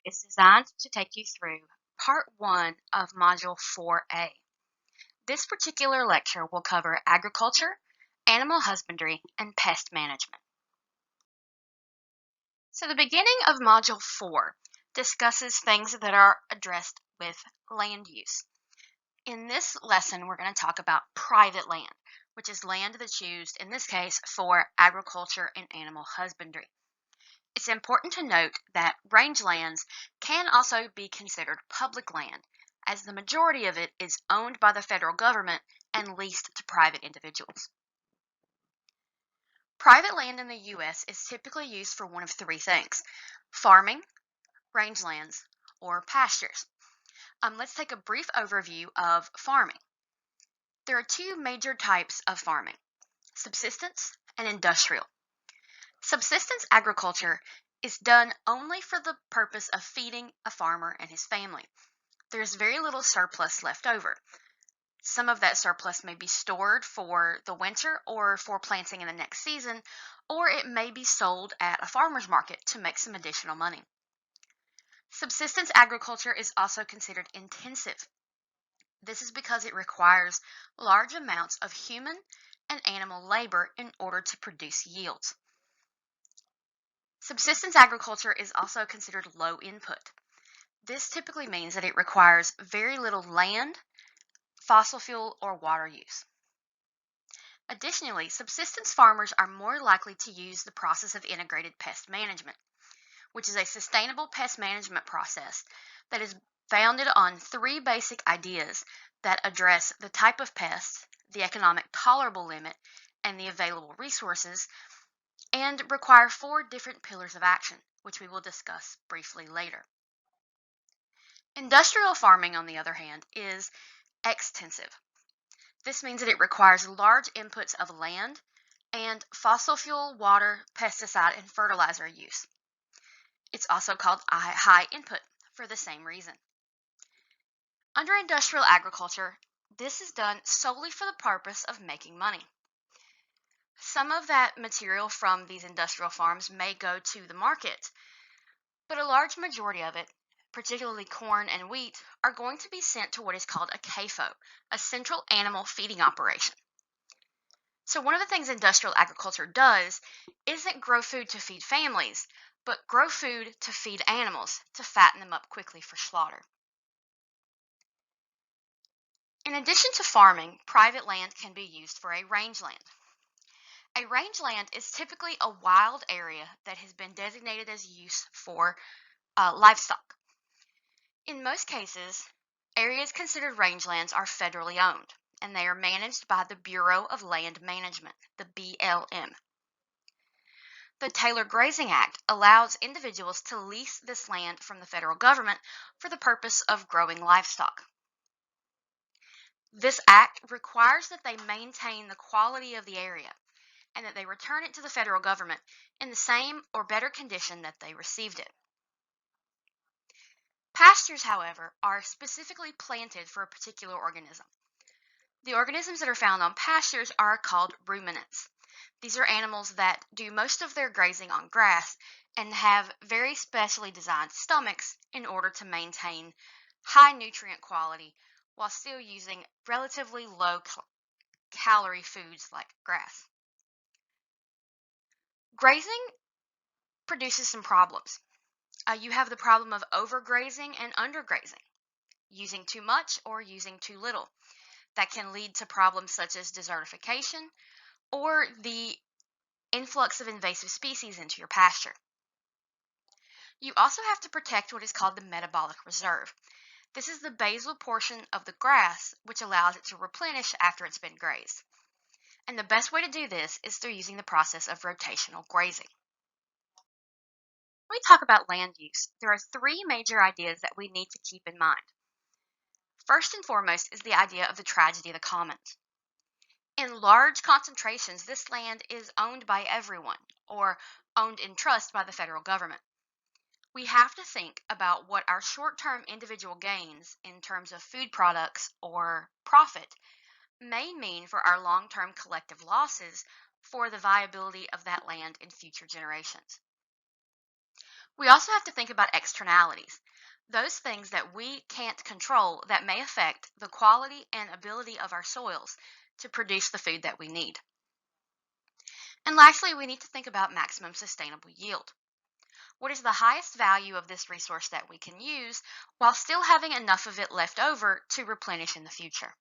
is designed to take you through Part 1 of Module 4A. This particular lecture will cover agriculture, animal husbandry, and pest management. So the beginning of Module 4 discusses things that are addressed with land use. In this lesson, we're going to talk about private land, which is land that's used, in this case, for agriculture and animal husbandry. It's important to note that rangelands can also be considered public land, as the majority of it is owned by the federal government and leased to private individuals. Private land in the U.S. is typically used for one of three things: farming, rangelands, or pastures. Let's take a brief overview of farming. There are two major types of farming: subsistence and industrial. Subsistence agriculture is done only for the purpose of feeding a farmer and his family. There's very little surplus left over. Some of that surplus may be stored for the winter or for planting in the next season, or it may be sold at a farmer's market to make some additional money. Subsistence agriculture is also considered intensive. This is because it requires large amounts of human and animal labor in order to produce yields. Subsistence agriculture is also considered low input. This typically means that it requires very little land, fossil fuel, or water use. Additionally, subsistence farmers are more likely to use the process of integrated pest management, which is a sustainable pest management process that is founded on three basic ideas that address the type of pest, the economic tolerable limit, and the available resources, and require four different pillars of action, which we will discuss briefly later. Industrial farming, on the other hand, is extensive. This means that it requires large inputs of land and fossil fuel, water, pesticide, and fertilizer use. It's also called high input for the same reason. Under industrial agriculture, this is done solely for the purpose of making money. Some of that material from these industrial farms may go to the market, but a large majority of it, particularly corn and wheat, are going to be sent to what is called a CAFO, a central animal feeding operation. So one of the things industrial agriculture does isn't grow food to feed families, but grow food to feed animals, to fatten them up quickly for slaughter. In addition to farming, private land can be used for a rangeland. A rangeland is typically a wild area that has been designated as use for livestock. In most cases, areas considered rangelands are federally owned, and they are managed by the Bureau of Land Management, the BLM. The Taylor Grazing Act allows individuals to lease this land from the federal government for the purpose of growing livestock. This act requires that they maintain the quality of the area and that they return it to the federal government in the same or better condition that they received it. Pastures, however, are specifically planted for a particular organism. The organisms that are found on pastures are called ruminants. These are animals that do most of their grazing on grass and have very specially designed stomachs in order to maintain high nutrient quality while still using relatively low calorie foods like grass. Grazing produces some problems. You have the problem of overgrazing and undergrazing, using too much or using too little. That can lead to problems such as desertification or the influx of invasive species into your pasture. You also have to protect what is called the metabolic reserve. This is the basal portion of the grass which allows it to replenish after it's been grazed. And the best way to do this is through using the process of rotational grazing. When we talk about land use, there are three major ideas that we need to keep in mind. First and foremost is the idea of the tragedy of the commons. In large concentrations, this land is owned by everyone or owned in trust by the federal government. We have to think about what our short-term individual gains in terms of food products or profit may mean for our long-term collective losses for the viability of that land in future generations. We also have to think about externalities, those things that we can't control that may affect the quality and ability of our soils to produce the food that we need. And lastly, we need to think about maximum sustainable yield. What is the highest value of this resource that we can use while still having enough of it left over to replenish in the future?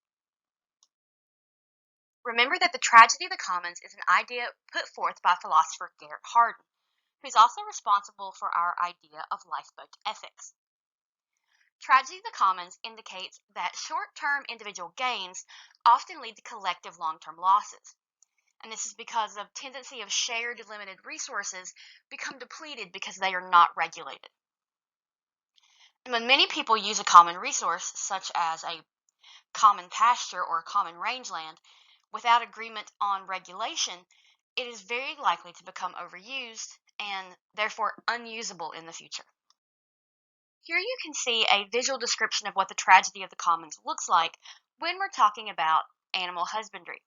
Remember that the tragedy of the commons is an idea put forth by philosopher Garrett Hardin, who's also responsible for our idea of lifeboat ethics. Tragedy of the commons indicates that short-term individual gains often lead to collective long-term losses. And this is because the tendency of shared limited resources become depleted because they are not regulated. And when many people use a common resource, such as a common pasture or common rangeland, without agreement on regulation, it is very likely to become overused and therefore unusable in the future. Here you can see a visual description of what the tragedy of the commons looks like when we're talking about animal husbandry.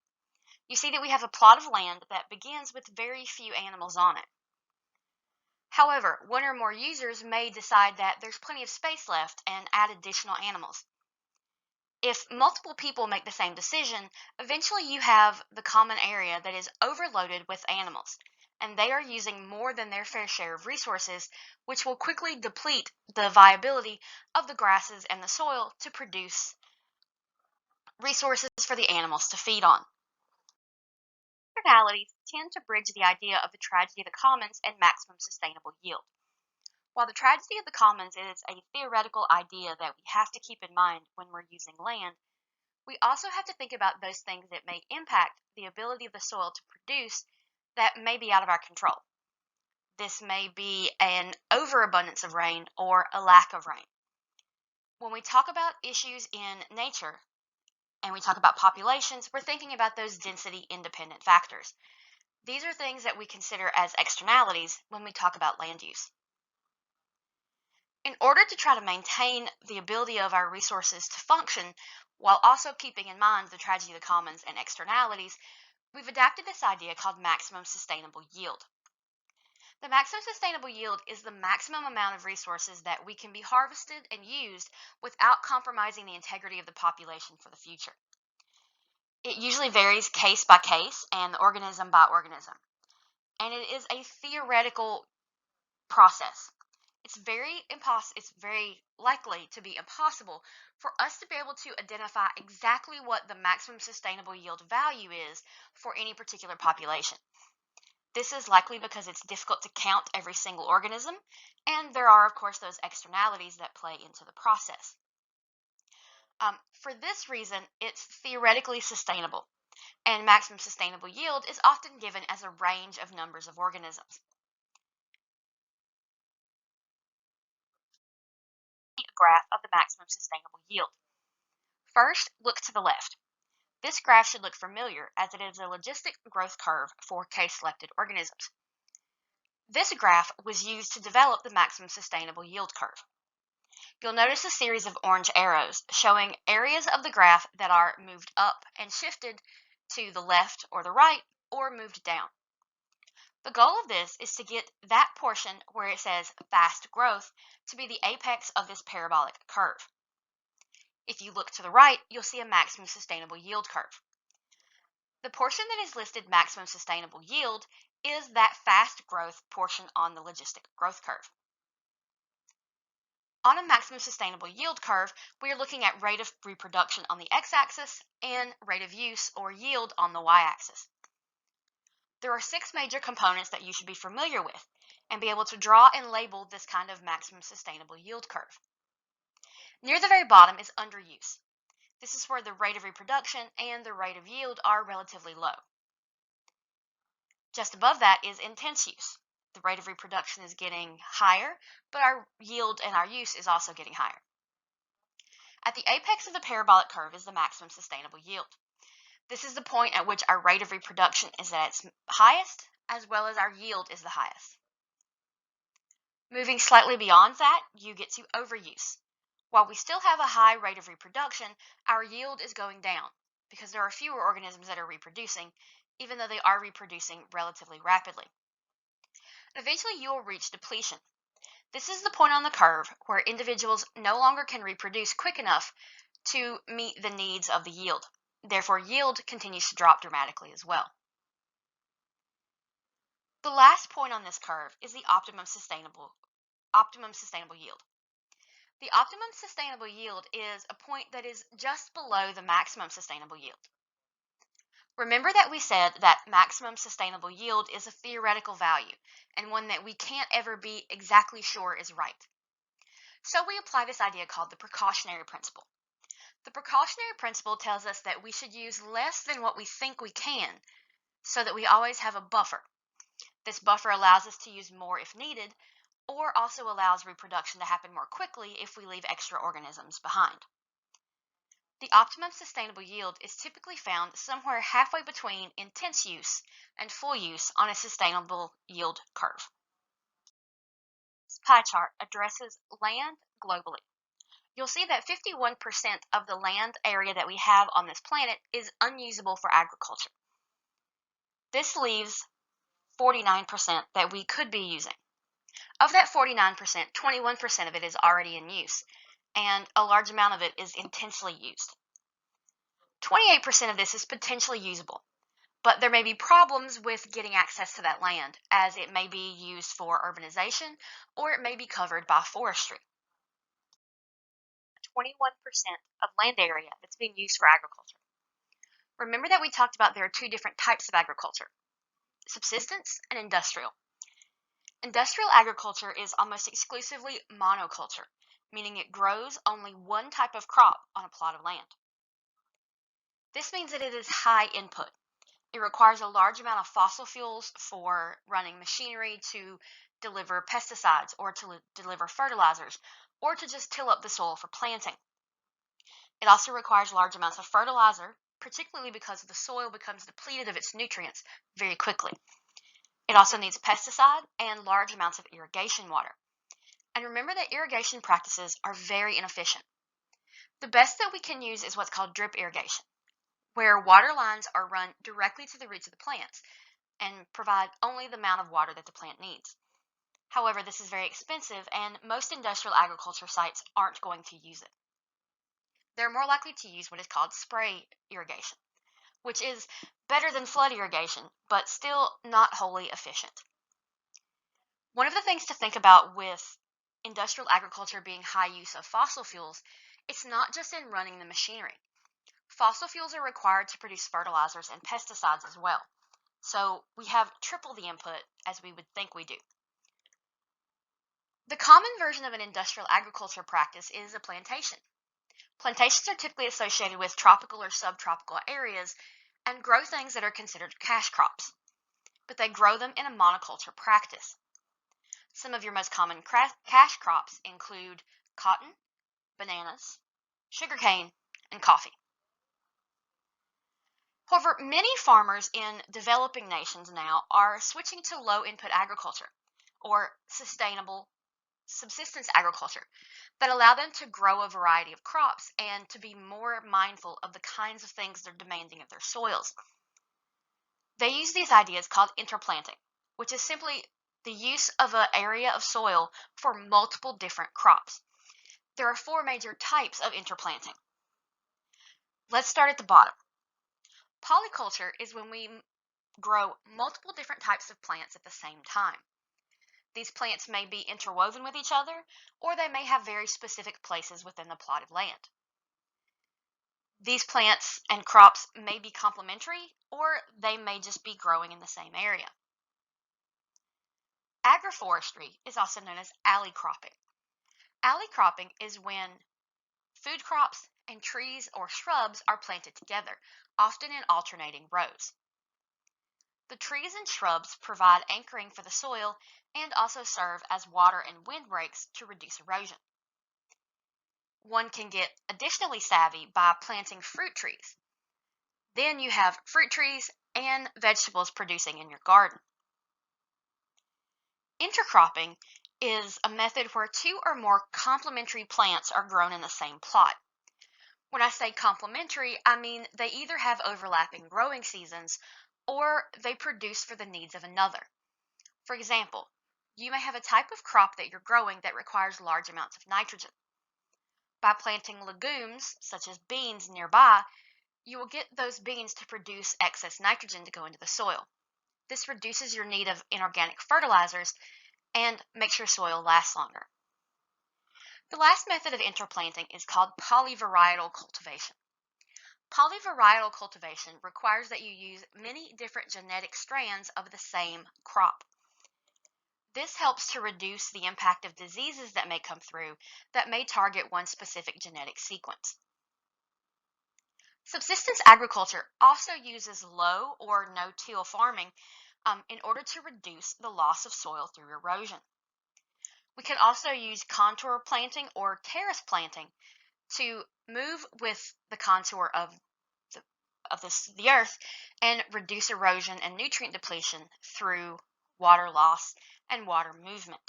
You see that we have a plot of land that begins with very few animals on it. However, one or more users may decide that there's plenty of space left and add additional animals. If multiple people make the same decision, eventually you have the common area that is overloaded with animals, and they are using more than their fair share of resources, which will quickly deplete the viability of the grasses and the soil to produce resources for the animals to feed on. Externalities tend to bridge the idea of the tragedy of the commons and maximum sustainable yield. While the tragedy of the commons is a theoretical idea that we have to keep in mind when we're using land, we also have to think about those things that may impact the ability of the soil to produce that may be out of our control. This may be an overabundance of rain or a lack of rain. When we talk about issues in nature and we talk about populations, we're thinking about those density independent factors. These are things that we consider as externalities when we talk about land use. In order to try to maintain the ability of our resources to function while also keeping in mind the tragedy of the commons and externalities, we've adapted this idea called maximum sustainable yield. The maximum sustainable yield is the maximum amount of resources that we can be harvested and used without compromising the integrity of the population for the future. It usually varies case by case and organism by organism, and it is a theoretical process. It's very likely to be impossible for us to be able to identify exactly what the maximum sustainable yield value is for any particular population. This is likely because it's difficult to count every single organism, and there are, of course, those externalities that play into the process. For this reason, it's theoretically sustainable, and maximum sustainable yield is often given as a range of numbers of organisms. A graph of the maximum sustainable yield. First, look to the left. This graph should look familiar as it is a logistic growth curve for case-selected organisms. This graph was used to develop the maximum sustainable yield curve. You'll notice a series of orange arrows showing areas of the graph that are moved up and shifted to the left or the right or moved down. The goal of this is to get that portion where it says fast growth to be the apex of this parabolic curve. If you look to the right, you'll see a maximum sustainable yield curve. The portion that is listed maximum sustainable yield is that fast growth portion on the logistic growth curve. On a maximum sustainable yield curve, we are looking at rate of reproduction on the x-axis and rate of use or yield on the y-axis. There are 6 major components that you should be familiar with and be able to draw and label this kind of maximum sustainable yield curve. Near the very bottom is underuse. This is where the rate of reproduction and the rate of yield are relatively low. Just above that is intense use. The rate of reproduction is getting higher, but our yield and our use is also getting higher. At the apex of the parabolic curve is the maximum sustainable yield. This is the point at which our rate of reproduction is at its highest, as well as our yield is the highest. Moving slightly beyond that, you get to overuse. While we still have a high rate of reproduction, our yield is going down because there are fewer organisms that are reproducing, even though they are reproducing relatively rapidly. Eventually, you will reach depletion. This is the point on the curve where individuals no longer can reproduce quick enough to meet the needs of the yield. Therefore, yield continues to drop dramatically as well. The last point on this curve is the optimum sustainable yield. The optimum sustainable yield is a point that is just below the maximum sustainable yield. Remember that we said that maximum sustainable yield is a theoretical value and one that we can't ever be exactly sure is right. So we apply this idea called the precautionary principle. The precautionary principle tells us that we should use less than what we think we can so that we always have a buffer. This buffer allows us to use more if needed, or also allows reproduction to happen more quickly if we leave extra organisms behind. The optimum sustainable yield is typically found somewhere halfway between intense use and full use on a sustainable yield curve. This pie chart addresses land globally. You'll see that 51% of the land area that we have on this planet is unusable for agriculture. This leaves 49% that we could be using. Of that 49%, 21% of it is already in use, and a large amount of it is intensely used. 28% of this is potentially usable, but there may be problems with getting access to that land, as it may be used for urbanization or it may be covered by forestry. 21% of land area that's being used for agriculture. Remember that we talked about there are two different types of agriculture: subsistence and industrial. Industrial agriculture is almost exclusively monoculture, meaning it grows only one type of crop on a plot of land. This means that it is high input. It requires a large amount of fossil fuels for running machinery to deliver pesticides or to deliver fertilizers or to just till up the soil for planting. It also requires large amounts of fertilizer, particularly because the soil becomes depleted of its nutrients very quickly. It also needs pesticide and large amounts of irrigation water. And remember that irrigation practices are very inefficient. The best that we can use is what's called drip irrigation, where water lines are run directly to the roots of the plants and provide only the amount of water that the plant needs. However, this is very expensive, and most industrial agriculture sites aren't going to use it. They're more likely to use what is called spray irrigation, which is better than flood irrigation, but still not wholly efficient. One of the things to think about with industrial agriculture being high use of fossil fuels, it's not just in running the machinery. Fossil fuels are required to produce fertilizers and pesticides as well. So we have triple the input as we would think we do. The common version of an industrial agriculture practice is a plantation. Plantations are typically associated with tropical or subtropical areas and grow things that are considered cash crops, but they grow them in a monoculture practice. Some of your most common cash crops include cotton, bananas, sugarcane, and coffee. However, many farmers in developing nations now are switching to low input agriculture or sustainable subsistence agriculture that allow them to grow a variety of crops and to be more mindful of the kinds of things they're demanding of their soils. They use these ideas called interplanting, which is simply the use of an area of soil for multiple different crops. There are four major types of interplanting. Let's start at the bottom. Polyculture is when we grow multiple different types of plants at the same time. These plants may be interwoven with each other, or they may have very specific places within the plot of land. These plants and crops may be complementary, or they may just be growing in the same area. Agroforestry is also known as alley cropping. Alley cropping is when food crops and trees or shrubs are planted together, often in alternating rows. The trees and shrubs provide anchoring for the soil and also serve as water and windbreaks to reduce erosion. One can get additionally savvy by planting fruit trees. Then you have fruit trees and vegetables producing in your garden. Intercropping is a method where two or more complementary plants are grown in the same plot. When I say complementary, I mean they either have overlapping growing seasons or they produce for the needs of another. For example, You may have a type of crop that you're growing that requires large amounts of nitrogen. By planting legumes, such as beans, nearby, you will get those beans to produce excess nitrogen to go into the soil. This reduces your need of inorganic fertilizers and makes your soil last longer. The last method of interplanting is called polyvarietal cultivation. Polyvarietal cultivation requires that you use many different genetic strands of the same crop. This helps to reduce the impact of diseases that may come through that may target one specific genetic sequence. Subsistence agriculture also uses low or no-till farming in order to reduce the loss of soil through erosion. We can also use contour planting or terrace planting to move with the contour of the earth and reduce erosion and nutrient depletion through water loss and water movement.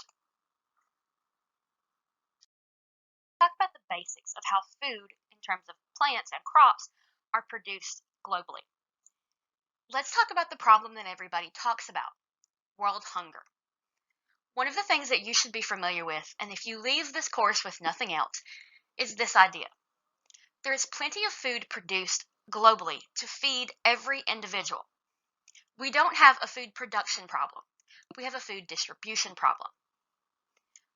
Talk about the basics of how food, in terms of plants and crops, are produced globally. Let's talk about the problem that everybody talks about, world hunger. One of the things that you should be familiar with, and if you leave this course with nothing else, is this idea. There is plenty of food produced globally to feed every individual. We don't have a food production problem. We have a food distribution problem.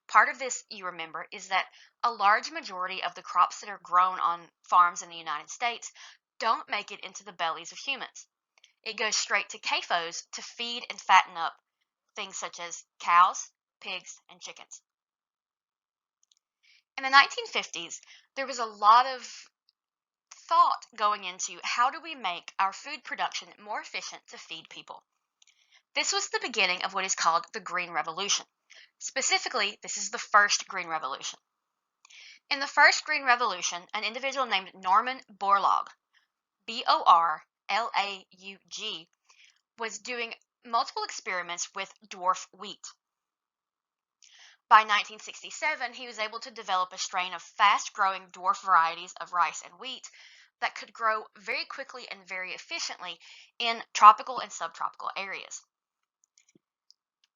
Part of this, you remember, is that a large majority of the crops that are grown on farms in the United States don't make it into the bellies of humans. It goes straight to CAFOs to feed and fatten up things such as cows, pigs, and chickens. In the 1950s, there was a lot of thought going into how do we make our food production more efficient to feed people. This was the beginning of what is called the Green Revolution. Specifically, this is the first Green Revolution. In the first Green Revolution, an individual named Norman Borlaug, Borlaug, was doing multiple experiments with dwarf wheat. By 1967, he was able to develop a strain of fast-growing dwarf varieties of rice and wheat that could grow very quickly and very efficiently in tropical and subtropical areas.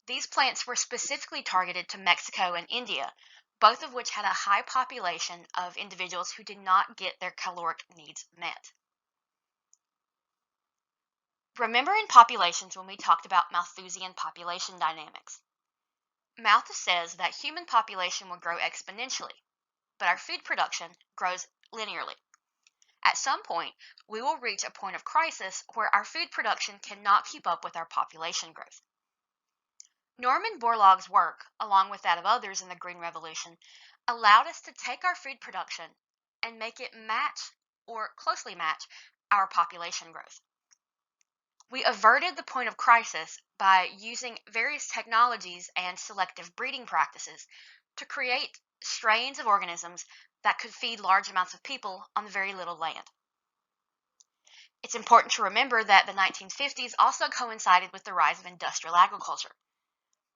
These plants were specifically targeted to Mexico and India, both of which had a high population of individuals who did not get their caloric needs met. Remember in populations when we talked about Malthusian population dynamics? Malthus says that human population will grow exponentially, but our food production grows linearly. At some point, we will reach a point of crisis where our food production cannot keep up with our population growth. Norman Borlaug's work, along with that of others in the Green Revolution, allowed us to take our food production and make it match or closely match our population growth. We averted the point of crisis by using various technologies and selective breeding practices to create strains of organisms that could feed large amounts of people on very little land. It's important to remember that the 1950s also coincided with the rise of industrial agriculture.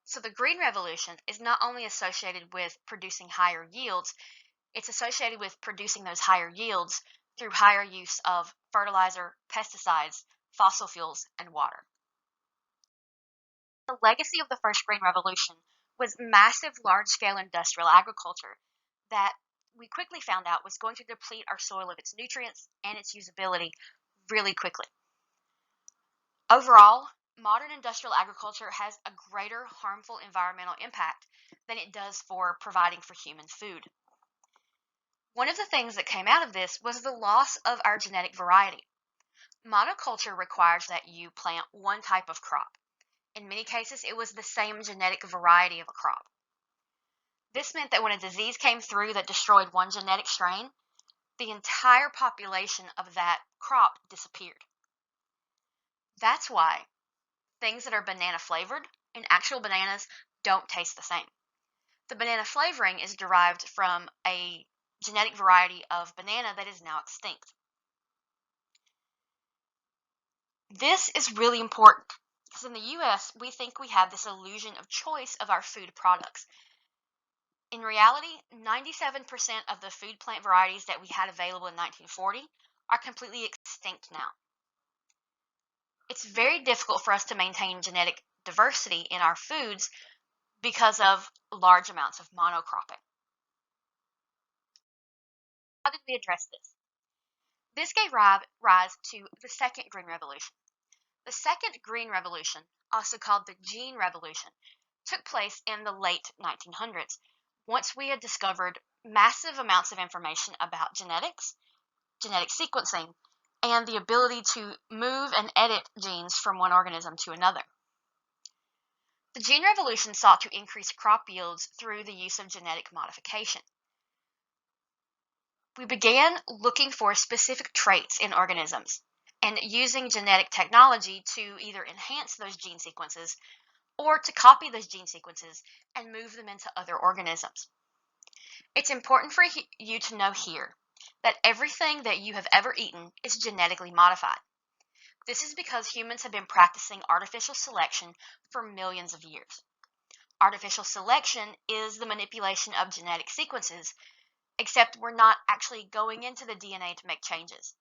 So the Green Revolution is not only associated with producing higher yields, it's associated with producing those higher yields through higher use of fertilizer, pesticides, fossil fuels, and water. The legacy of the first Green Revolution was massive large-scale industrial agriculture that we quickly found out was going to deplete our soil of its nutrients and its usability really quickly. Overall, modern industrial agriculture has a greater harmful environmental impact than it does for providing for human food. One of the things that came out of this was the loss of our genetic variety. Monoculture requires that you plant one type of crop. In many cases, it was the same genetic variety of a crop. This meant that when a disease came through that destroyed one genetic strain, the entire population of that crop disappeared. That's why things that are banana flavored and actual bananas don't taste the same. The banana flavoring is derived from a genetic variety of banana that is now extinct. This is really important because in the US, we think we have this illusion of choice of our food products. In reality, 97% of the food plant varieties that we had available in 1940 are completely extinct now. It's very difficult for us to maintain genetic diversity in our foods because of large amounts of monocropping. How did we address this? This gave rise to the second green revolution. The second green revolution, also called the gene revolution, took place in the late 1900s once we had discovered massive amounts of information about genetics, genetic sequencing, and the ability to move and edit genes from one organism to another. The gene revolution sought to increase crop yields through the use of genetic modification. We began looking for specific traits in organisms and using genetic technology to either enhance those gene sequences or to copy those gene sequences and move them into other organisms. It's important for you to know here that everything that you have ever eaten is genetically modified. This is because humans have been practicing artificial selection for millions of years. Artificial selection is the manipulation of genetic sequences, except we're not actually going into the DNA to make changes.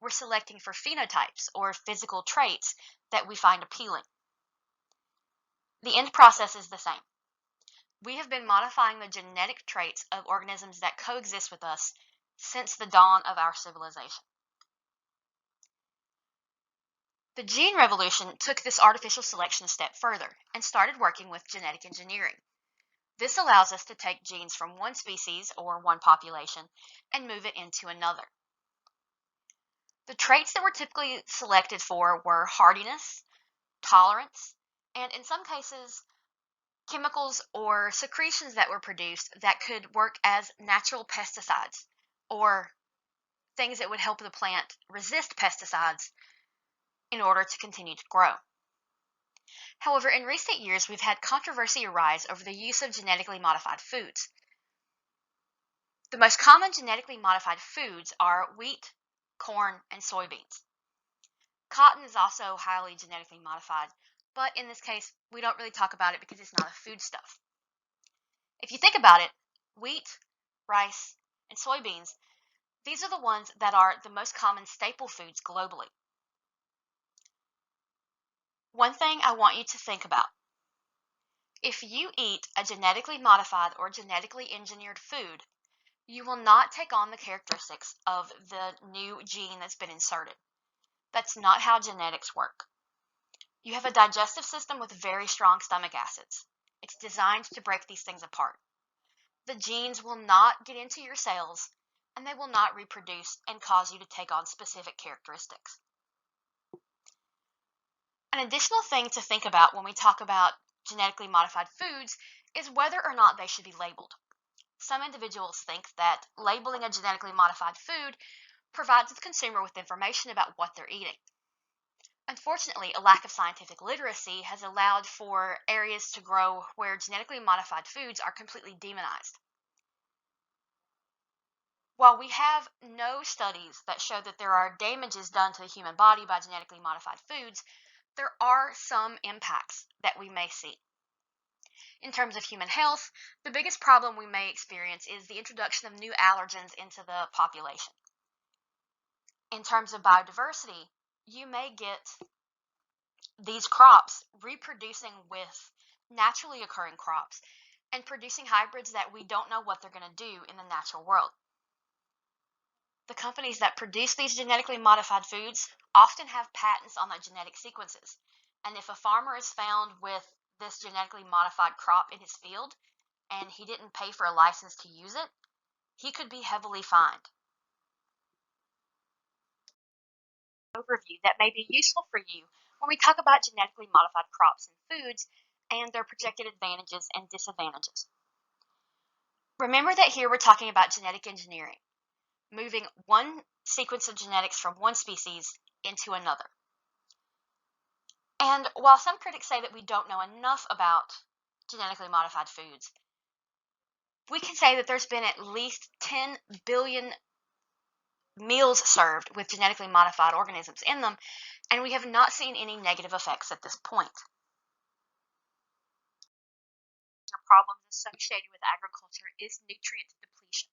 We're selecting for phenotypes or physical traits that we find appealing. The end process is the same. We have been modifying the genetic traits of organisms that coexist with us since the dawn of our civilization. The gene revolution took this artificial selection a step further and started working with genetic engineering. This allows us to take genes from one species or one population and move it into another. The traits that were typically selected for were hardiness, tolerance, and in some cases, chemicals or secretions that were produced that could work as natural pesticides or things that would help the plant resist pesticides in order to continue to grow. However, in recent years, we've had controversy arise over the use of genetically modified foods. The most common genetically modified foods are wheat, corn, and soybeans. Cotton is also highly genetically modified, but in this case, we don't really talk about it because it's not a foodstuff. If you think about it, wheat, rice, and soybeans, these are the ones that are the most common staple foods globally. One thing I want you to think about. If you eat a genetically modified or genetically engineered food, you will not take on the characteristics of the new gene that's been inserted. That's not how genetics work. You have a digestive system with very strong stomach acids. It's designed to break these things apart. The genes will not get into your cells, and they will not reproduce and cause you to take on specific characteristics. An additional thing to think about when we talk about genetically modified foods is whether or not they should be labeled. Some individuals think that labeling a genetically modified food provides the consumer with information about what they're eating. Unfortunately, a lack of scientific literacy has allowed for areas to grow where genetically modified foods are completely demonized. While we have no studies that show that there are damages done to the human body by genetically modified foods, there are some impacts that we may see. In terms of human health, the biggest problem we may experience is the introduction of new allergens into the population. In terms of biodiversity, you may get these crops reproducing with naturally occurring crops and producing hybrids that we don't know what they're going to do in the natural world. The companies that produce these genetically modified foods often have patents on their genetic sequences, and if a farmer is found with this genetically modified crop in his field and he didn't pay for a license to use it, he could be heavily fined. Overview that may be useful for you when we talk about genetically modified crops and foods and their projected advantages and disadvantages. Remember that here we're talking about genetic engineering, moving one sequence of genetics from one species into another. And while some critics say that we don't know enough about genetically modified foods, we can say that there's been at least 10 billion meals served with genetically modified organisms in them, and we have not seen any negative effects at this point. Problems associated with agriculture is nutrient depletion.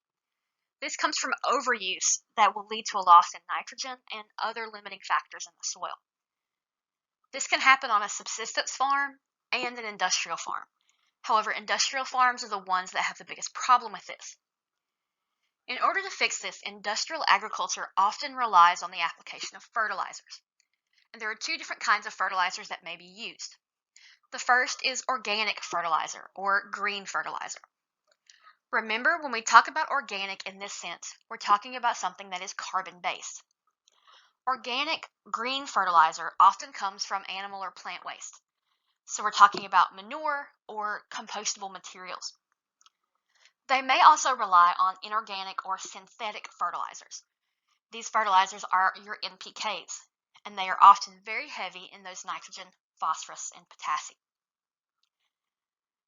This comes from overuse that will lead to a loss in nitrogen and other limiting factors in the soil. This can happen on a subsistence farm and an industrial farm. However, industrial farms are the ones that have the biggest problem with this. In order to fix this, industrial agriculture often relies on the application of fertilizers. And there are two different kinds of fertilizers that may be used. The first is organic fertilizer or green fertilizer. Remember, when we talk about organic in this sense, we're talking about something that is carbon-based. Organic green fertilizer often comes from animal or plant waste. So we're talking about manure or compostable materials. They may also rely on inorganic or synthetic fertilizers. These fertilizers are your NPKs, and they are often very heavy in those nitrogen, phosphorus, and potassium.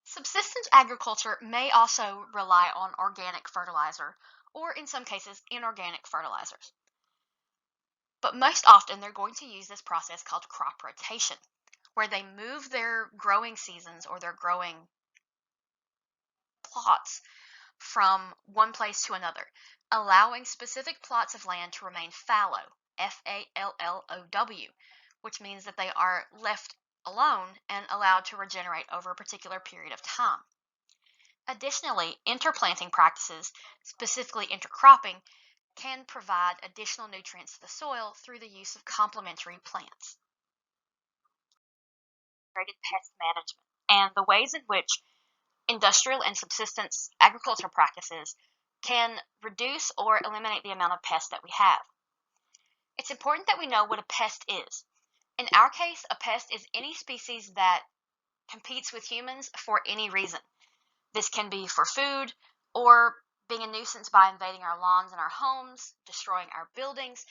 Subsistence agriculture may also rely on organic fertilizer, or in some cases, inorganic fertilizers. But most often, they're going to use this process called crop rotation, where they move their growing seasons or their growing plots from one place to another, allowing specific plots of land to remain fallow, Fallow, which means that they are left alone and allowed to regenerate over a particular period of time. Additionally, interplanting practices, specifically intercropping, can provide additional nutrients to the soil through the use of complementary plants. Pest management and the ways in which industrial and subsistence agricultural practices can reduce or eliminate the amount of pests that we have. It's important that we know what a pest is. In our case, a pest is any species that competes with humans for any reason. This can be for food or being a nuisance by invading our lawns and our homes, destroying our buildings,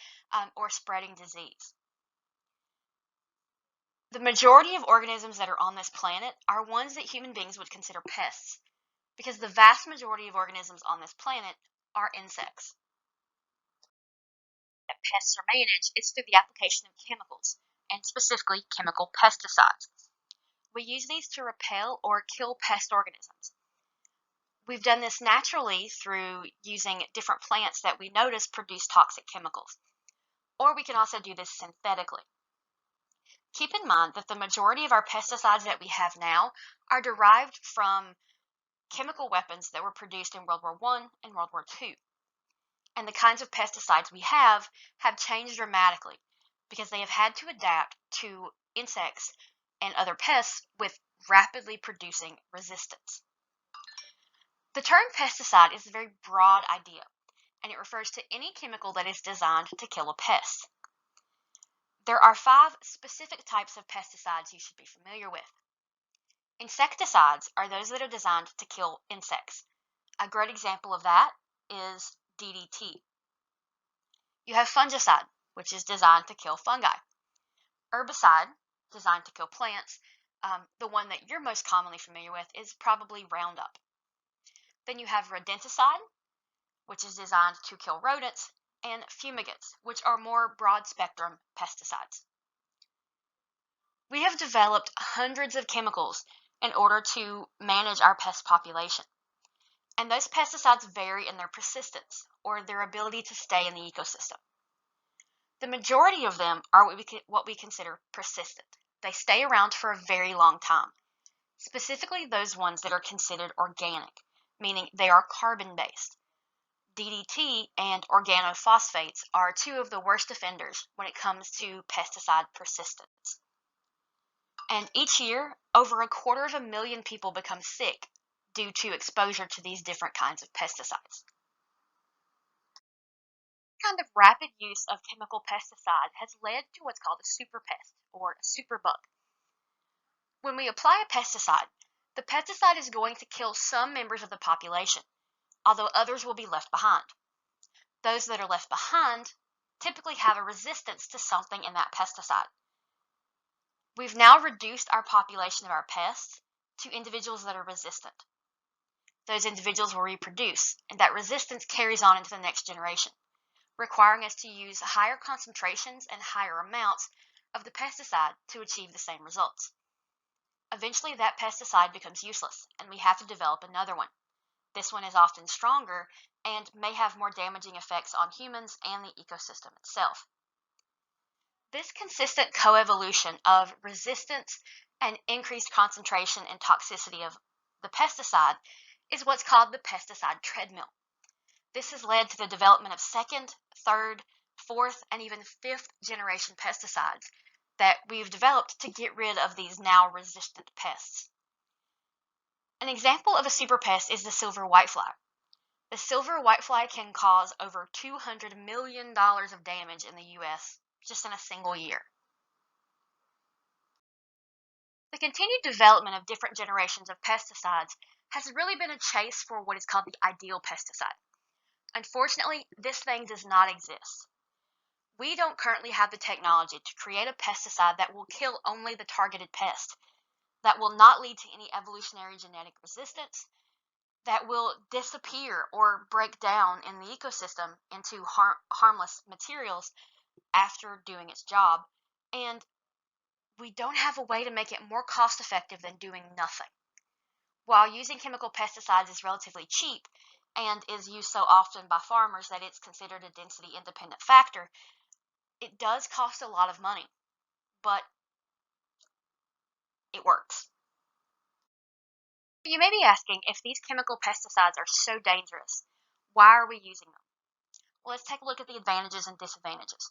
or spreading disease. The majority of organisms that are on this planet are ones that human beings would consider pests, because the vast majority of organisms on this planet are insects. That pests are managed is through the application of chemicals, and specifically chemical pesticides. We use these to repel or kill pest organisms. We've done this naturally through using different plants that we notice produce toxic chemicals, or we can also do this synthetically. Keep in mind that the majority of our pesticides that we have now are derived from chemical weapons that were produced in World War I and World War II. And the kinds of pesticides we have changed dramatically because they have had to adapt to insects and other pests with rapidly producing resistance. The term pesticide is a very broad idea, and it refers to any chemical that is designed to kill a pest. There are 5 specific types of pesticides you should be familiar with. Insecticides are those that are designed to kill insects. A great example of that is DDT. You have fungicide, which is designed to kill fungi. Herbicide, designed to kill plants. The one that you're most commonly familiar with is probably Roundup. Then you have rodenticide, which is designed to kill rodents, and fumigants, which are more broad-spectrum pesticides. We have developed hundreds of chemicals in order to manage our pest population. And those pesticides vary in their persistence, or their ability to stay in the ecosystem. The majority of them are what we consider persistent. They stay around for a very long time, specifically those ones that are considered organic, meaning they are carbon-based. DDT and organophosphates are 2 of the worst offenders when it comes to pesticide persistence. And each year, over 250,000 people become sick due to exposure to these different kinds of pesticides. This kind of rapid use of chemical pesticides has led to what's called a superpest or a superbug. When we apply a pesticide, the pesticide is going to kill some members of the population, although others will be left behind. Those that are left behind typically have a resistance to something in that pesticide. We've now reduced our population of our pests to individuals that are resistant. Those individuals will reproduce, and that resistance carries on into the next generation, requiring us to use higher concentrations and higher amounts of the pesticide to achieve the same results. Eventually, that pesticide becomes useless, and we have to develop another one. This one is often stronger and may have more damaging effects on humans and the ecosystem itself. This consistent coevolution of resistance and increased concentration and toxicity of the pesticide is what's called the pesticide treadmill. This has led to the development of second, third, fourth, and even fifth generation pesticides that we've developed to get rid of these now resistant pests. An example of a superpest is the silver whitefly. The silver whitefly can cause over $200 million of damage in the U.S. just in a single year. The continued development of different generations of pesticides has really been a chase for what is called the ideal pesticide. Unfortunately, this thing does not exist. We don't currently have the technology to create a pesticide that will kill only the targeted pest, that will not lead to any evolutionary genetic resistance, that will disappear or break down in the ecosystem into harmless materials after doing its job, and we don't have a way to make it more cost effective than doing nothing. While using chemical pesticides is relatively cheap and is used so often by farmers that it's considered a density independent factor, it does cost a lot of money, but it works. You may be asking, if these chemical pesticides are so dangerous, why are we using them? Well, let's take a look at the advantages and disadvantages.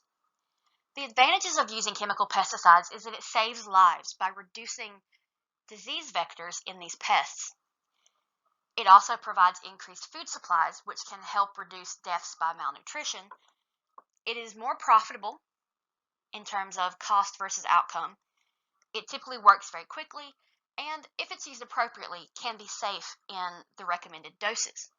The advantages of using chemical pesticides is that it saves lives by reducing disease vectors in these pests. It also provides increased food supplies, which can help reduce deaths by malnutrition. It is more profitable in terms of cost versus outcome. It typically works very quickly, and if it's used appropriately, can be safe in the recommended doses.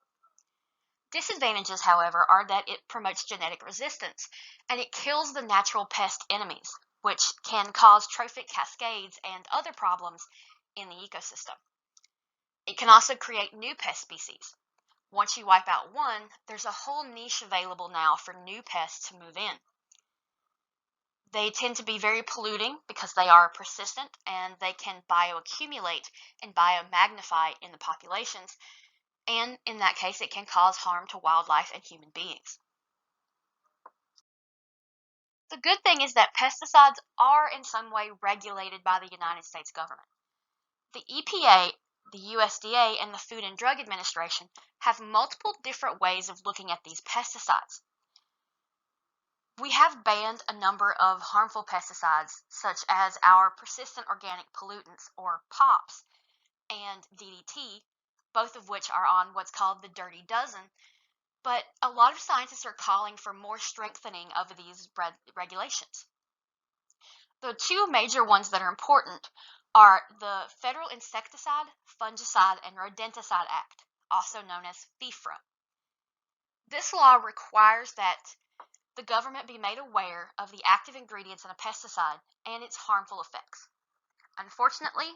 Disadvantages, however, are that it promotes genetic resistance, and it kills the natural pest enemies, which can cause trophic cascades and other problems in the ecosystem. It can also create new pest species. Once you wipe out one, there's a whole niche available now for new pests to move in. They tend to be very polluting because they are persistent and they can bioaccumulate and biomagnify in the populations, and in that case, it can cause harm to wildlife and human beings. The good thing is that pesticides are in some way regulated by the United States government. The EPA, the USDA, and the Food and Drug Administration have multiple different ways of looking at these pesticides. We have banned a number of harmful pesticides, such as our persistent organic pollutants, or POPs, and DDT, both of which are on what's called the Dirty Dozen, but a lot of scientists are calling for more strengthening of these regulations. The two major ones that are important are the Federal Insecticide, Fungicide, and Rodenticide Act, also known as FIFRA. This law requires that the government be made aware of the active ingredients in a pesticide and its harmful effects. Unfortunately,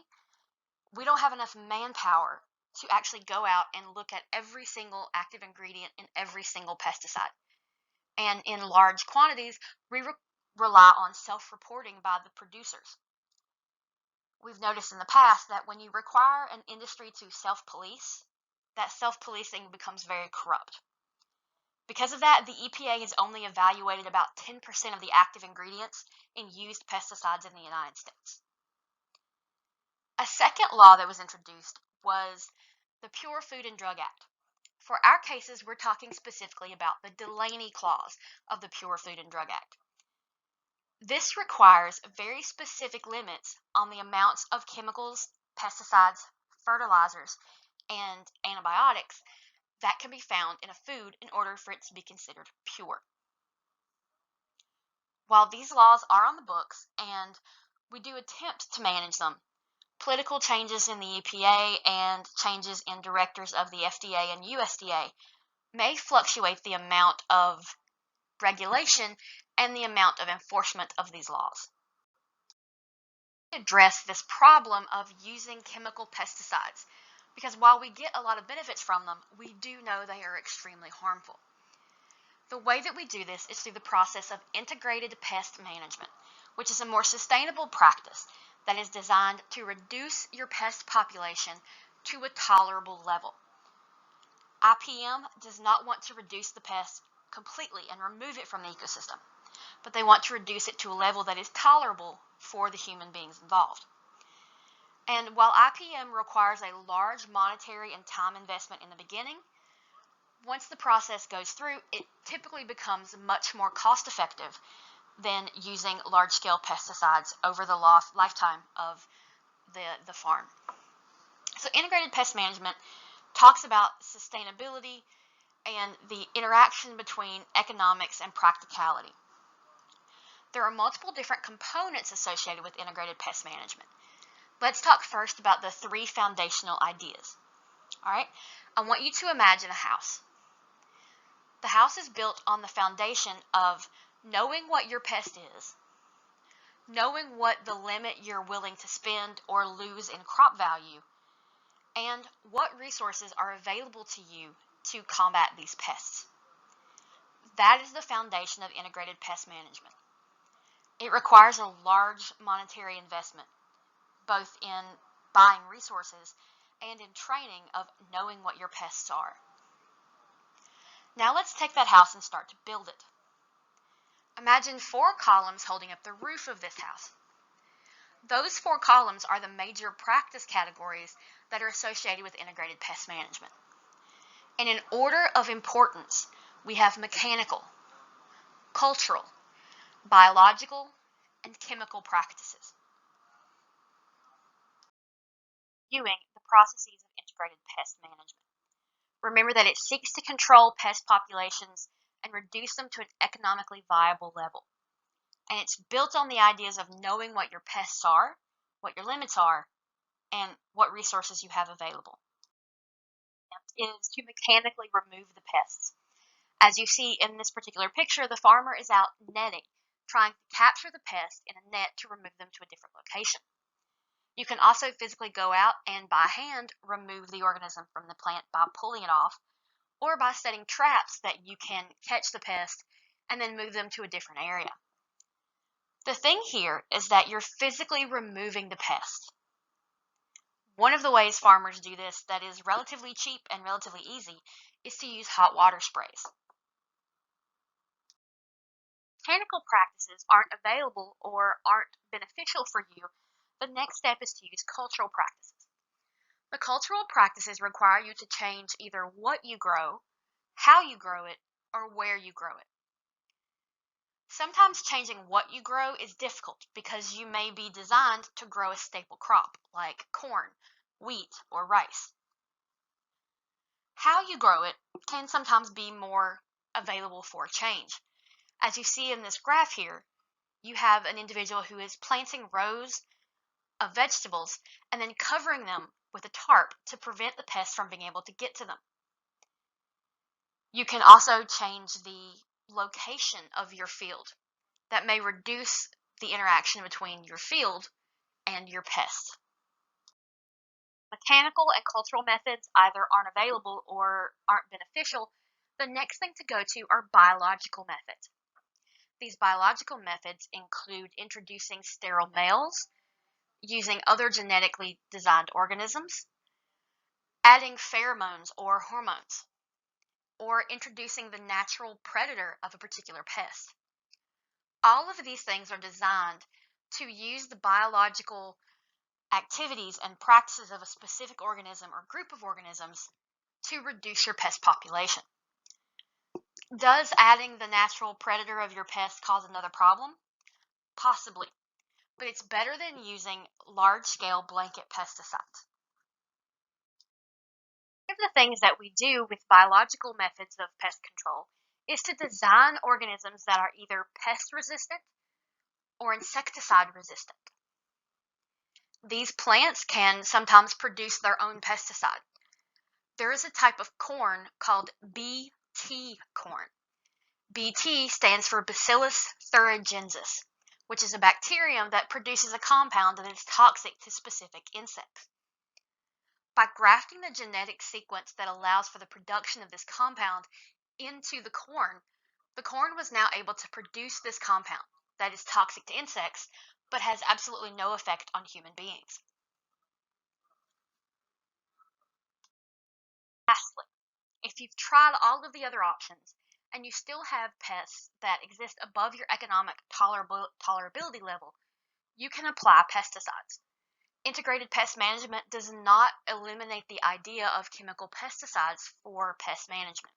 we don't have enough manpower to actually go out and look at every single active ingredient in every single pesticide. And in large quantities, we rely on self-reporting by the producers. We've noticed in the past that when you require an industry to self-police, that self-policing becomes very corrupt. Because of that, the EPA has only evaluated about 10% of the active ingredients in used pesticides in the United States. A second law that was introduced was the Pure Food and Drug Act. For our cases, we're talking specifically about the Delaney Clause of the Pure Food and Drug Act. This requires very specific limits on the amounts of chemicals, pesticides, fertilizers, and antibiotics that can be found in a food in order for it to be considered pure. While these laws are on the books and we do attempt to manage them, political changes in the EPA and changes in directors of the FDA and USDA may fluctuate the amount of regulation and the amount of enforcement of these laws. To address this problem of using chemical pesticides, because while we get a lot of benefits from them, we do know they are extremely harmful. The way that we do this is through the process of integrated pest management, which is a more sustainable practice that is designed to reduce your pest population to a tolerable level. IPM does not want to reduce the pest completely and remove it from the ecosystem, but they want to reduce it to a level that is tolerable for the human beings involved. And while IPM requires a large monetary and time investment in the beginning, once the process goes through, it typically becomes much more cost effective than using large scale pesticides over the lifetime of the farm. So, integrated pest management talks about sustainability and the interaction between economics and practicality. There are multiple different components associated with integrated pest management. Let's talk first about the three foundational ideas. All right, I want you to imagine a house. The house is built on the foundation of knowing what your pest is, knowing what the limit you're willing to spend or lose in crop value, and what resources are available to you to combat these pests. That is the foundation of integrated pest management. It requires a large monetary investment, both in buying resources and in training of knowing what your pests are. Now let's take that house and start to build it. Imagine 4 columns holding up the roof of this house. Those 4 columns are the major practice categories that are associated with integrated pest management. And in order of importance, we have mechanical, cultural, biological, and chemical practices. Viewing the processes of integrated pest management. Remember that it seeks to control pest populations and reduce them to an economically viable level. And it's built on the ideas of knowing what your pests are, what your limits are, and what resources you have available. It is to mechanically remove the pests. As you see in this particular picture, the farmer is out netting, trying to capture the pest in a net to remove them to a different location. You can also physically go out and by hand remove the organism from the plant by pulling it off, or by setting traps that you can catch the pest and then move them to a different area. The thing here is that you're physically removing the pest. One of the ways farmers do this that is relatively cheap and relatively easy is to use hot water sprays. Mechanical practices aren't available or aren't beneficial for you. The next step is to use cultural practices. The cultural practices require you to change either what you grow, how you grow it, or where you grow it. Sometimes changing what you grow is difficult because you may be designed to grow a staple crop like corn, wheat, or rice. How you grow it can sometimes be more available for a change. As you see in this graph here, you have an individual who is planting rows of vegetables and then covering them with a tarp to prevent the pests from being able to get to them. You can also change the location of your field. That may reduce the interaction between your field and your pests. Mechanical and cultural methods either aren't available or aren't beneficial. The next thing to go to are biological methods. These biological methods include introducing sterile males, using other genetically designed organisms, adding pheromones or hormones, or introducing the natural predator of a particular pest. All of these things are designed to use the biological activities and practices of a specific organism or group of organisms to reduce your pest population. Does adding the natural predator of your pest cause another problem? Possibly, but it's better than using large-scale blanket pesticides. One of the things that we do with biological methods of pest control is to design organisms that are either pest resistant or insecticide resistant. These plants can sometimes produce their own pesticide. There is a type of corn called Bt corn. Bt stands for Bacillus thuringiensis, which is a bacterium that produces a compound that is toxic to specific insects. By grafting the genetic sequence that allows for the production of this compound into the corn was now able to produce this compound that is toxic to insects but has absolutely no effect on human beings. Lastly, if you've tried all of the other options and you still have pests that exist above your economic tolerability level, you can apply pesticides. Integrated pest management does not eliminate the idea of chemical pesticides for pest management.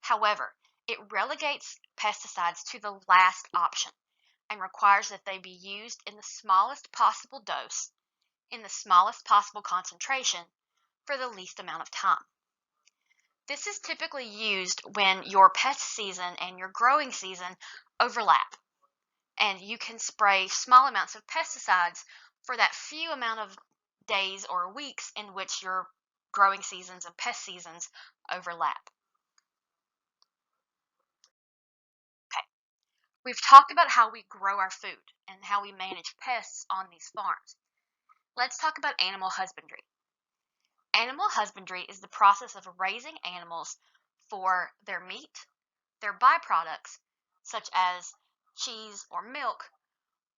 However, it relegates pesticides to the last option and requires that they be used in the smallest possible dose, in the smallest possible concentration, for the least amount of time. This is typically used when your pest season and your growing season overlap, and you can spray small amounts of pesticides for that few amount of days or weeks in which your growing seasons and pest seasons overlap. Okay, we've talked about how we grow our food and how we manage pests on these farms. Let's talk about animal husbandry. Animal husbandry is the process of raising animals for their meat, their byproducts, such as cheese or milk,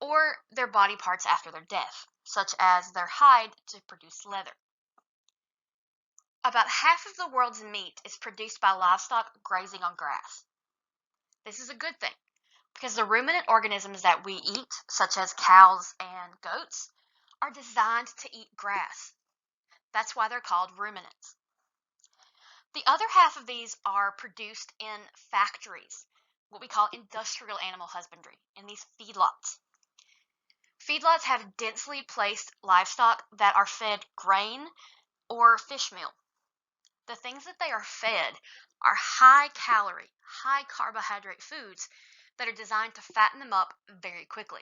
or their body parts after their death, such as their hide to produce leather. About half of the world's meat is produced by livestock grazing on grass. This is a good thing because the ruminant organisms that we eat, such as cows and goats, are designed to eat grass. That's why they're called ruminants. The other half of these are produced in factories, what we call industrial animal husbandry, in these feedlots. Feedlots have densely placed livestock that are fed grain or fish meal. The things that they are fed are high calorie, high carbohydrate foods that are designed to fatten them up very quickly.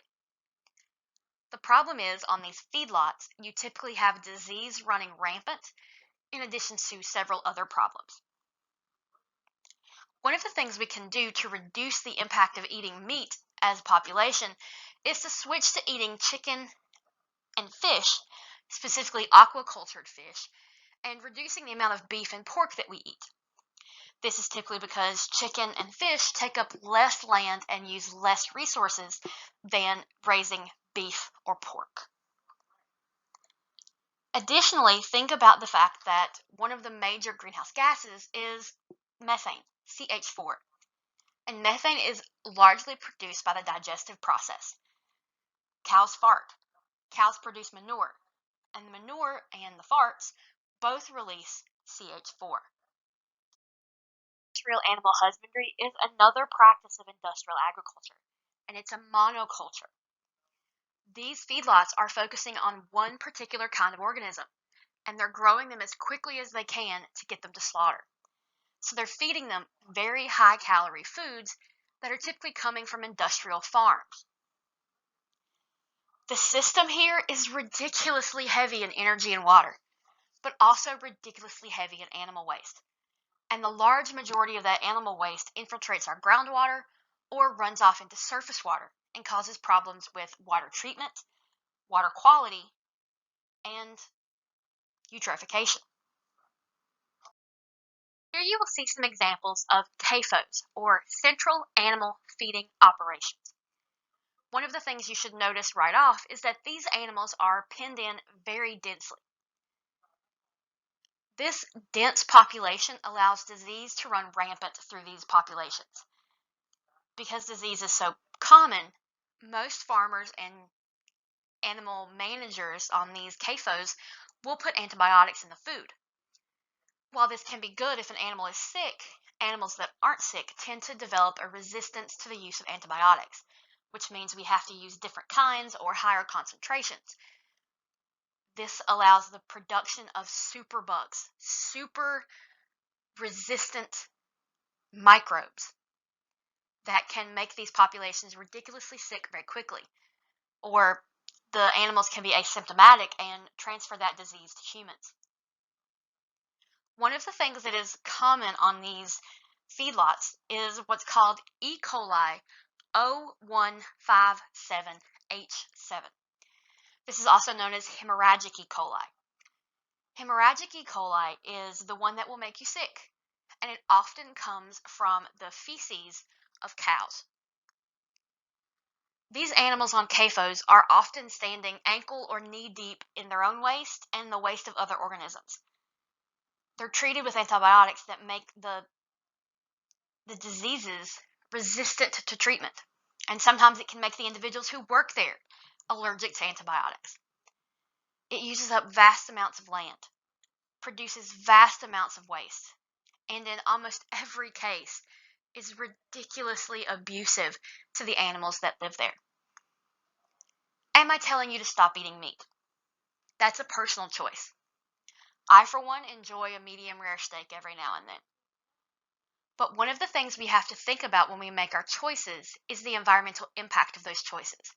The problem is, on these feedlots, you typically have disease running rampant in addition to several other problems. One of the things we can do to reduce the impact of eating meat as a population is to switch to eating chicken and fish, specifically aquacultured fish, and reducing the amount of beef and pork that we eat. This is typically because chicken and fish take up less land and use less resources than raising beef or pork. Additionally, think about the fact that one of the major greenhouse gases is methane, CH4. And methane is largely produced by the digestive process. Cows fart. Cows produce manure. And the manure and the farts both release CH4. Industrial animal husbandry is another practice of industrial agriculture, and it's a monoculture. These feedlots are focusing on one particular kind of organism, and they're growing them as quickly as they can to get them to slaughter. So they're feeding them very high calorie foods that are typically coming from industrial farms. The system here is ridiculously heavy in energy and water, but also ridiculously heavy in animal waste. And the large majority of that animal waste infiltrates our groundwater or runs off into surface water and causes problems with water treatment, water quality, and eutrophication. Here you will see some examples of CAFOs, or Central Animal Feeding Operations. One of the things you should notice right off is that these animals are penned in very densely. This dense population allows disease to run rampant through these populations. Because disease is so common, most farmers and animal managers on these CAFOs will put antibiotics in the food. While this can be good if an animal is sick, animals that aren't sick tend to develop a resistance to the use of antibiotics, which means we have to use different kinds or higher concentrations. This allows the production of superbugs, super resistant microbes that can make these populations ridiculously sick very quickly. Or the animals can be asymptomatic and transfer that disease to humans. One of the things that is common on these feedlots is what's called E. coli 0157H7. This is also known as hemorrhagic E. coli. Hemorrhagic E. coli is the one that will make you sick, and it often comes from the feces of cows. These animals on CAFOs are often standing ankle or knee deep in their own waste and the waste of other organisms. They're treated with antibiotics that make the diseases resistant to treatment. And sometimes it can make the individuals who work there allergic to antibiotics. It uses up vast amounts of land, produces vast amounts of waste, and in almost every case is ridiculously abusive to the animals that live there. Am I telling you to stop eating meat? That's a personal choice. I, for one, enjoy a medium rare steak every now and then. But one of the things we have to think about when we make our choices is the environmental impact of those choices.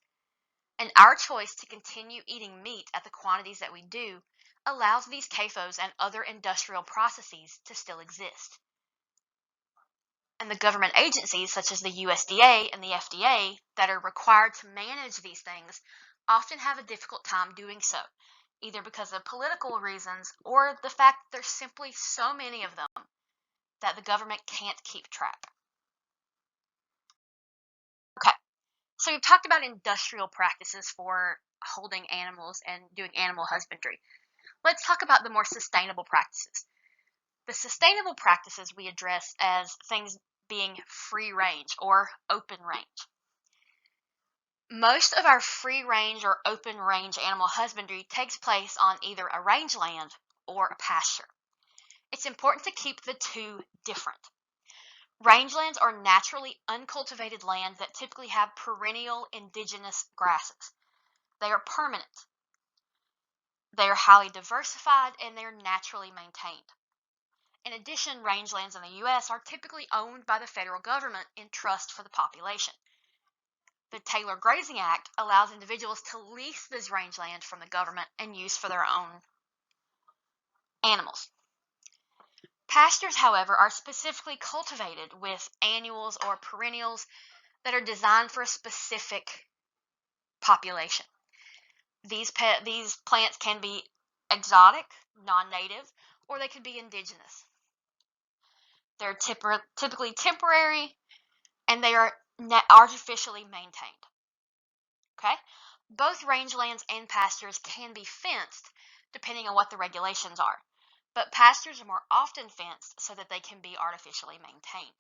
And our choice to continue eating meat at the quantities that we do allows these CAFOs and other industrial processes to still exist. And the government agencies, such as the USDA and the FDA, that are required to manage these things often have a difficult time doing so, either because of political reasons or the fact that there's simply so many of them that the government can't keep track. Okay, so we've talked about industrial practices for holding animals and doing animal husbandry. Let's talk about the more sustainable practices. The sustainable practices we address as things being free range or open range. Most of our free range or open range animal husbandry takes place on either a rangeland or a pasture. It's important to keep the two different. Rangelands are naturally uncultivated lands that typically have perennial indigenous grasses. They are permanent. They are highly diversified and they are naturally maintained. In addition, rangelands in the U.S. are typically owned by the federal government in trust for the population. The Taylor Grazing Act allows individuals to lease this rangeland from the government and use for their own animals. Pastures, however, are specifically cultivated with annuals or perennials that are designed for a specific population. These plants can be exotic, non-native, or they could be indigenous. They're typically temporary, and they are artificially maintained. Okay? Both rangelands and pastures can be fenced depending on what the regulations are, but pastures are more often fenced so that they can be artificially maintained.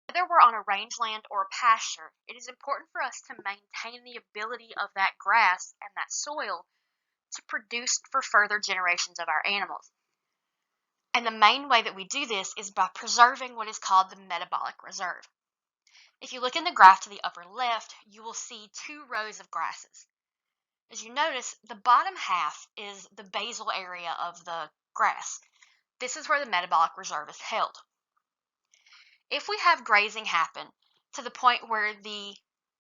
Whether we're on a rangeland or a pasture, it is important for us to maintain the ability of that grass and that soil to produce for further generations of our animals. And the main way that we do this is by preserving what is called the metabolic reserve. If you look in the graph to the upper left, you will see two rows of grasses. As you notice, the bottom half is the basal area of the grass. This is where the metabolic reserve is held. If we have grazing happen to the point where the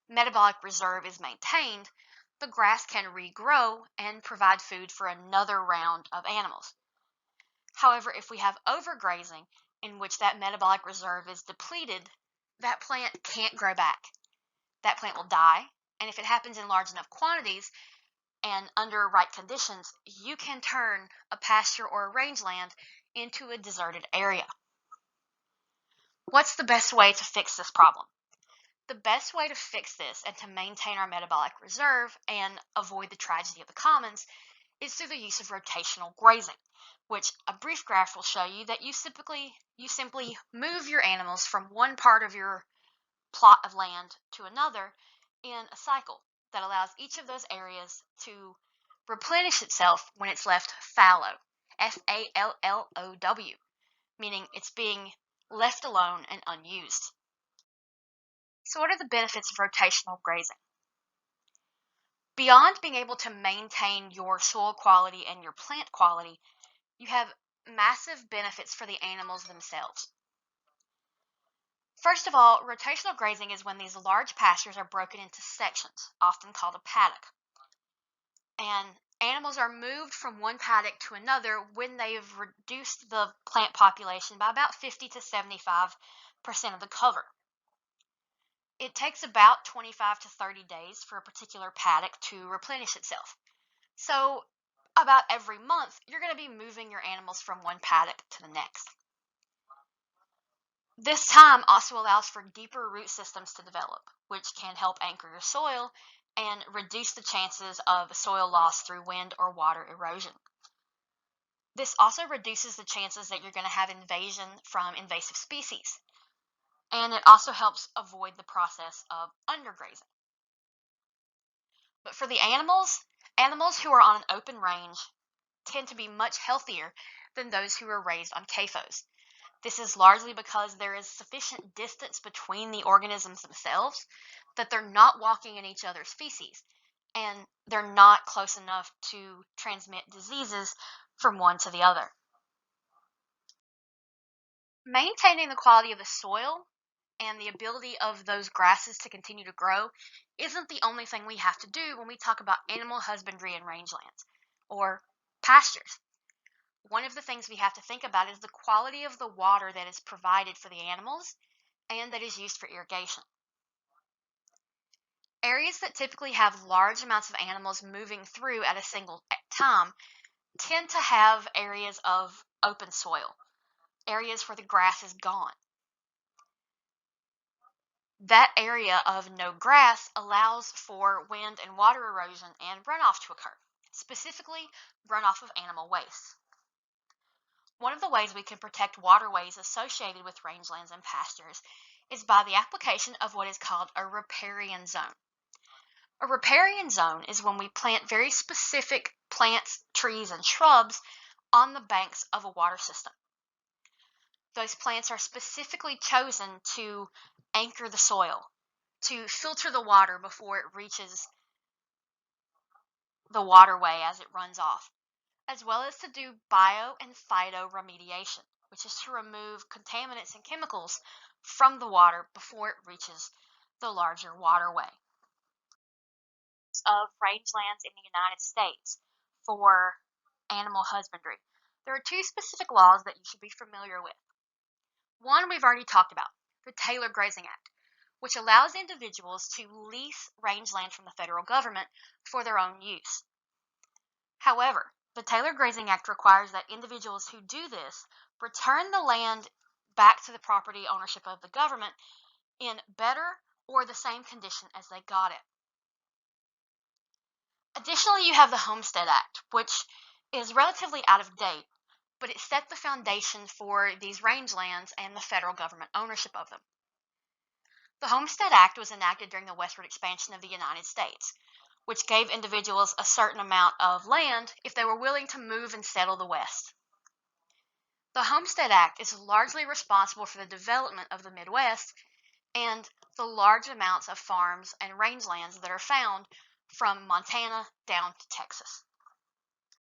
metabolic reserve is maintained, the grass can regrow and provide food for another round of animals. However, if we have overgrazing in which that metabolic reserve is depleted, that plant can't grow back. That plant will die, and if it happens in large enough quantities and under right conditions, you can turn a pasture or a rangeland into a deserted area. What's the best way to fix this problem? The best way to fix this and to maintain our metabolic reserve and avoid the tragedy of the commons is through the use of rotational grazing, which a brief graph will show you that you simply move your animals from one part of your plot of land to another in a cycle that allows each of those areas to replenish itself when it's left fallow, Fallow, meaning it's being left alone and unused. So what are the benefits of rotational grazing? Beyond being able to maintain your soil quality and your plant quality, you have massive benefits for the animals themselves. First of all, rotational grazing is when these large pastures are broken into sections, often called a paddock. And animals are moved from one paddock to another when they've reduced the plant population by about 50 to 75% of the cover. It takes about 25 to 30 days for a particular paddock to replenish itself. So about every month, you're going to be moving your animals from one paddock to the next. This time also allows for deeper root systems to develop, which can help anchor your soil and reduce the chances of soil loss through wind or water erosion. This also reduces the chances that you're going to have invasion from invasive species. And it also helps avoid the process of undergrazing. But for the animals who are on an open range tend to be much healthier than those who are raised on CAFOs. This is largely because there is sufficient distance between the organisms themselves that they're not walking in each other's feces, and they're not close enough to transmit diseases from one to the other. Maintaining the quality of the soil and the ability of those grasses to continue to grow isn't the only thing we have to do when we talk about animal husbandry and rangelands or pastures. One of the things we have to think about is the quality of the water that is provided for the animals and that is used for irrigation. Areas that typically have large amounts of animals moving through at a single time tend to have areas of open soil, areas where the grass is gone. That area of no grass allows for wind and water erosion and runoff to occur, specifically runoff of animal waste. One of the ways we can protect waterways associated with rangelands and pastures is by the application of what is called a riparian zone. A riparian zone is when we plant very specific plants, trees, and shrubs on the banks of a water system. Those plants are specifically chosen to anchor the soil, to filter the water before it reaches the waterway as it runs off, as well as to do bio and phytoremediation, which is to remove contaminants and chemicals from the water before it reaches the larger waterway. Of rangelands in the United States for animal husbandry. There are two specific laws that you should be familiar with. One we've already talked about, the Taylor Grazing Act, which allows individuals to lease rangeland from the federal government for their own use. However, the Taylor Grazing Act requires that individuals who do this return the land back to the property ownership of the government in better or the same condition as they got it. Additionally, you have the Homestead Act, which is relatively out of date, but it set the foundation for these rangelands and the federal government ownership of them. The Homestead Act was enacted during the westward expansion of the United States, which gave individuals a certain amount of land if they were willing to move and settle the West. The Homestead Act is largely responsible for the development of the Midwest and the large amounts of farms and rangelands that are found from Montana down to Texas.